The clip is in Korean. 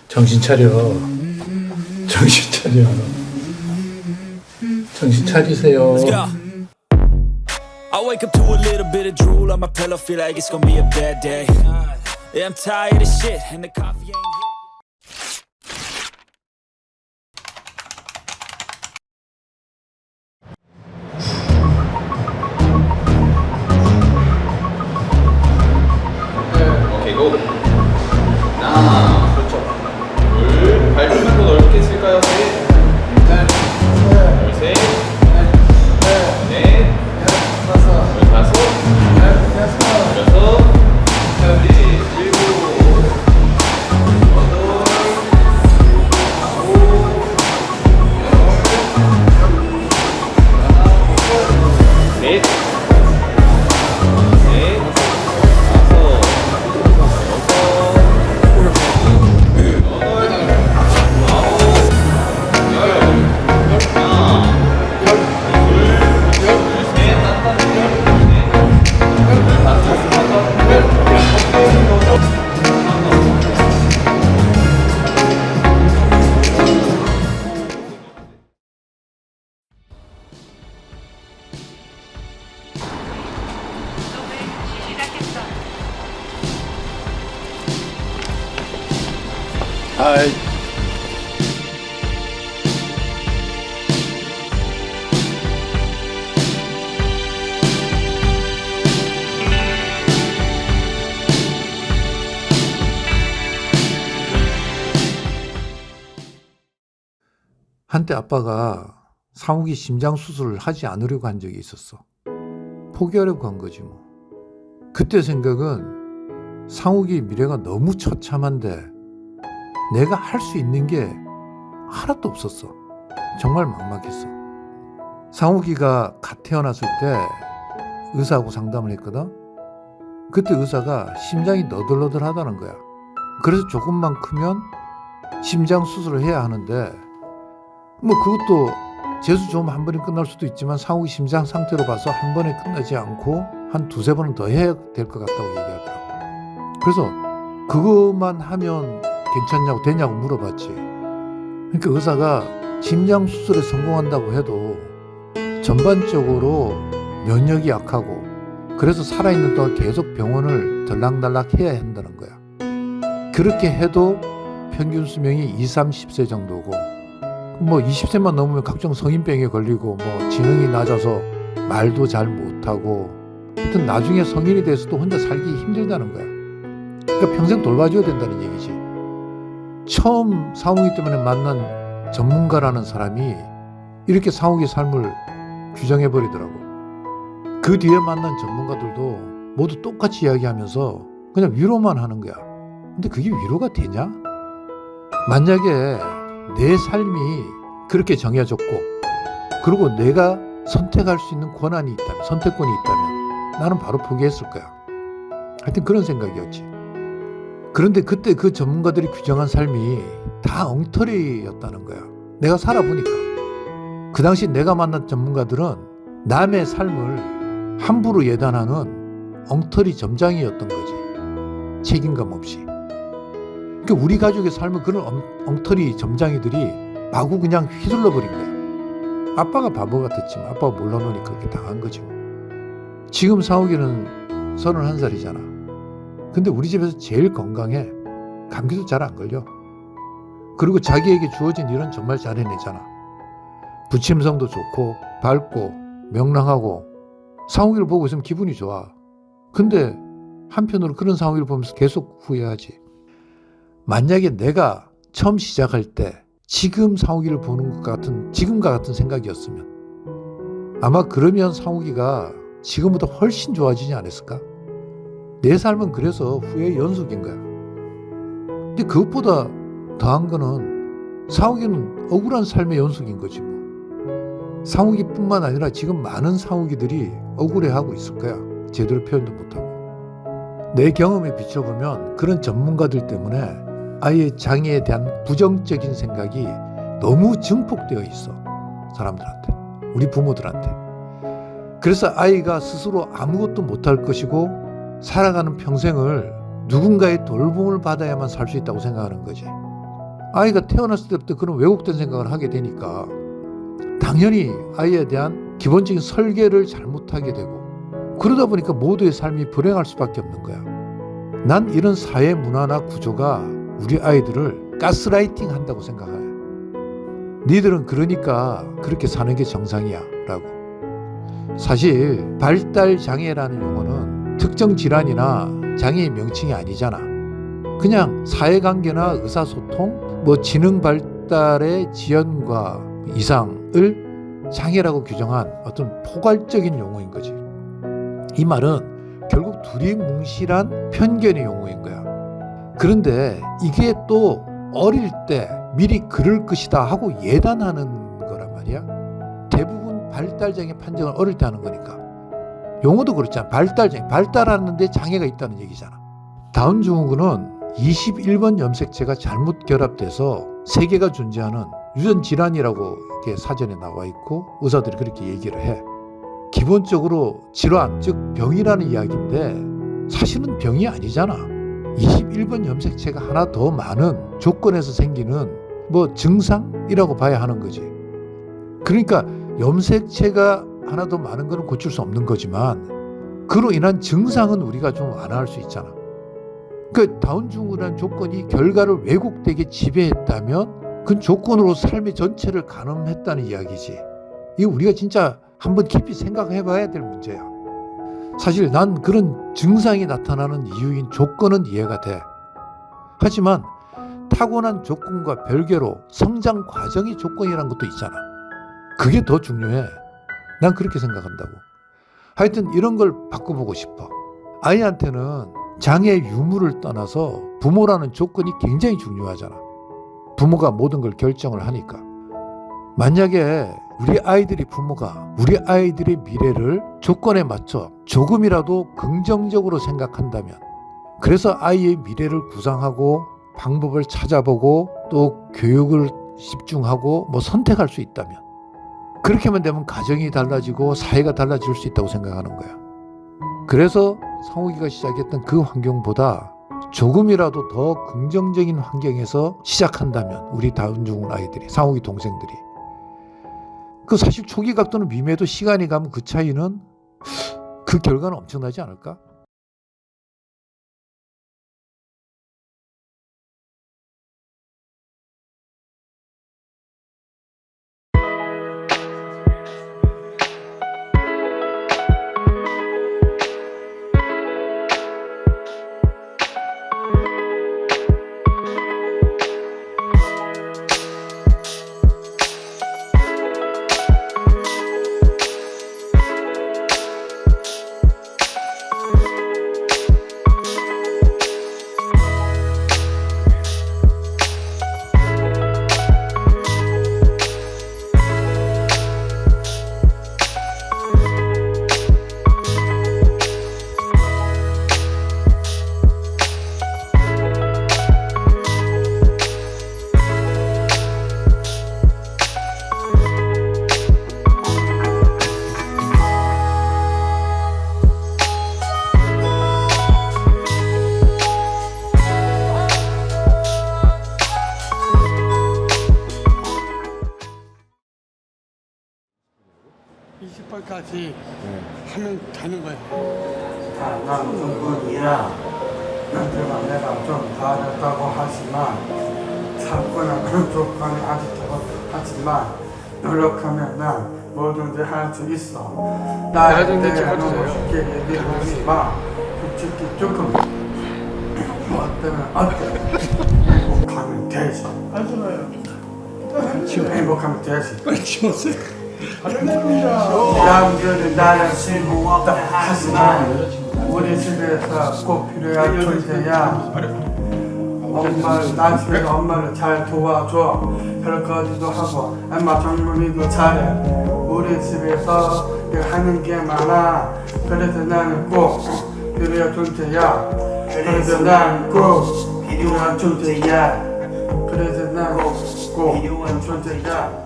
정신 차려. 정신 차려. 정신 차리세요. Let's go. I wake up to a little bit of drool on my pillow, feel like it's gonna be a bad day. Yeah, I'm tired of shit, and the coffee ain't hit. 오케이 고. 하나, 그렇죠. 둘, 발 좀만 더 넓게 쓸까요? 셋, 둘, 셋, 넷, 다섯, 여섯, 일곱, 여덟, 아홉, 열, 넷, 아이. 한때 아빠가 상욱이 심장 수술을 하지 않으려고 한 적이 있었어. 포기하려고 한 거지 뭐. 그때 생각은 상욱이 미래가 너무 처참한데 내가 할 수 있는 게 하나도 없었어. 정말 막막했어. 상욱이가 갓 태어났을 때 의사하고 상담을 했거든. 그때 의사가 심장이 너덜너덜하다는 거야. 그래서 조금만 크면 심장 수술을 해야 하는데 뭐 그것도 재수 좋으면 한 번에 끝날 수도 있지만 상욱이 심장 상태로 봐서 한 번에 끝나지 않고 한 두세 번은 더 해야 될 것 같다고 얘기하더라고. 그래서 그것만 하면 괜찮냐고 되냐고 물어봤지. 그러니까 의사가 심장 수술에 성공한다고 해도 전반적으로 면역이 약하고 그래서 살아있는 동안 계속 병원을 들락날락 해야 한다는 거야. 그렇게 해도 평균 수명이 20, 30세 정도고 뭐 20세만 넘으면 각종 성인병에 걸리고 뭐 지능이 낮아서 말도 잘 못하고 하여튼 나중에 성인이 돼서도 혼자 살기 힘들다는 거야. 그러니까 평생 돌봐줘야 된다는 얘기지. 처음 상욱이 때문에 만난 전문가라는 사람이 이렇게 상욱의 삶을 규정해버리더라고. 그 뒤에 만난 전문가들도 모두 똑같이 이야기하면서 그냥 위로만 하는 거야. 근데 그게 위로가 되냐? 만약에 내 삶이 그렇게 정해졌고 그리고 내가 선택할 수 있는 권한이 있다면, 선택권이 있다면 나는 바로 포기했을 거야. 하여튼 그런 생각이었지. 그런데 그때 그 전문가들이 규정한 삶이 다 엉터리였다는 거야. 내가 살아보니까. 그 당시 내가 만난 전문가들은 남의 삶을 함부로 예단하는 엉터리 점장이었던 거지. 책임감 없이. 그러니까 우리 가족의 삶은 그런 엉터리 점장이들이 마구 그냥 휘둘러 버린 거야. 아빠가 바보 같았지만 아빠가 몰라놓으니까 그렇게 당한 거지. 지금 상욱이는 31살이잖아. 근데 우리 집에서 제일 건강해. 감기도 잘 안 걸려. 그리고 자기에게 주어진 일은 정말 잘 해내잖아. 부침성도 좋고 밝고 명랑하고 상욱이를 보고 있으면 기분이 좋아. 근데 한편으로 그런 상욱이를 보면서 계속 후회하지. 만약에 내가 처음 시작할 때 지금 상욱이를 보는 것 같은 지금과 같은 생각이었으면 아마 그러면 상욱이가 지금보다 훨씬 좋아지지 않았을까? 내 삶은 그래서 후회의 연속인 거야. 근데 그것보다 더한 거는 상욱이는 억울한 삶의 연속인 거지 뭐. 상욱이뿐만 아니라 지금 많은 상욱이들이 억울해하고 있을 거야. 제대로 표현도 못하고. 내 경험에 비춰보면 그런 전문가들 때문에 아이의 장애에 대한 부정적인 생각이 너무 증폭되어 있어. 사람들한테, 우리 부모들한테. 그래서 아이가 스스로 아무것도 못할 것이고 살아가는 평생을 누군가의 돌봄을 받아야만 살 수 있다고 생각하는 거지. 아이가 태어났을 때부터 그런 왜곡된 생각을 하게 되니까 당연히 아이에 대한 기본적인 설계를 잘못하게 되고, 그러다 보니까 모두의 삶이 불행할 수밖에 없는 거야. 난 이런 사회 문화나 구조가 우리 아이들을 가스라이팅 한다고 생각해. 니들은 그러니까 그렇게 사는 게 정상이야 라고. 사실 발달장애라는 용어는 특정 질환이나 장애의 명칭이 아니잖아. 그냥 사회관계나 의사소통, 지능 발달의 지연과 이상을 장애라고 규정한 어떤 포괄적인 용어인 거지. 이 말은 결국 두리뭉실한 편견의 용어인 거야. 그런데 이게 또 어릴 때 미리 그럴 것이다 하고 예단하는 거란 말이야. 대부분 발달장애 판정을 어릴 때 하는 거니까. 용어도 그렇잖아. 발달장애, 발달하는데 장애가 있다는 얘기잖아. 다운증후군은 21번 염색체가 잘못 결합돼서 세 개가 존재하는 유전 질환이라고 이렇게 사전에 나와 있고 의사들이 그렇게 얘기를 해. 기본적으로 질환, 즉 병이라는 이야기인데 사실은 병이 아니잖아. 21번 염색체가 하나 더 많은 조건에서 생기는 증상이라고 봐야 하는 거지. 그러니까 염색체가 하나 더 많은 것은 고칠 수 없는 거지만 그로 인한 증상은 우리가 좀 완화할 수 있잖아. 그 다운증후군이라는 조건이 결과를 왜곡되게 지배했다면 그 조건으로 삶의 전체를 가늠했다는 이야기지. 이거 우리가 진짜 한번 깊이 생각해 봐야 될 문제야. 사실 난 그런 증상이 나타나는 이유인 조건은 이해가 돼. 하지만 타고난 조건과 별개로 성장 과정의 조건이라는 것도 있잖아. 그게 더 중요해. 난 그렇게 생각한다고. 하여튼 이런 걸 바꿔보고 싶어. 아이한테는 장애 유무를 떠나서 부모라는 조건이 굉장히 중요하잖아. 부모가 모든 걸 결정을 하니까. 만약에 우리 아이들이 부모가 우리 아이들의 미래를 조건에 맞춰 조금이라도 긍정적으로 생각한다면, 그래서 아이의 미래를 구상하고 방법을 찾아보고 또 교육을 집중하고 선택할 수 있다면, 그렇게만 되면 가정이 달라지고 사회가 달라질 수 있다고 생각하는 거야. 그래서 상욱이가 시작했던 그 환경보다 조금이라도 더 긍정적인 환경에서 시작한다면 우리 다운증후군 아이들이, 상욱이 동생들이, 그 사실 초기 각도는 미미해도 시간이 가면 그 차이는, 그 결과는 엄청나지 않을까? 까지 하면 되는 거예요. 다운증후군이라 남들과 내가 좀 다르다고 하지만 사고나 그런 조건이 아직 더 하지만 노력하면 난 뭐든지 할 수 있어. 나한테 너무 쉽게 얘기하지 마. 솔직히 조금 어때? 행복하면 되지. 행복하면 되지. 빨리 치웠어요. 남들은 나랑 쓸모없다 하지만 우리 집에서 꼭 필요한 존재야. 엄마를, 나중에 엄마를 잘 도와줘. 별거리도 하고 엄마 장모님도 잘해. 우리 집에서 하는 게 많아. 그래서 나는 꼭 필요한 존재야. 그래서 난 꼭 필요한 존재야. 그래서 난 꼭 필요한 존재야.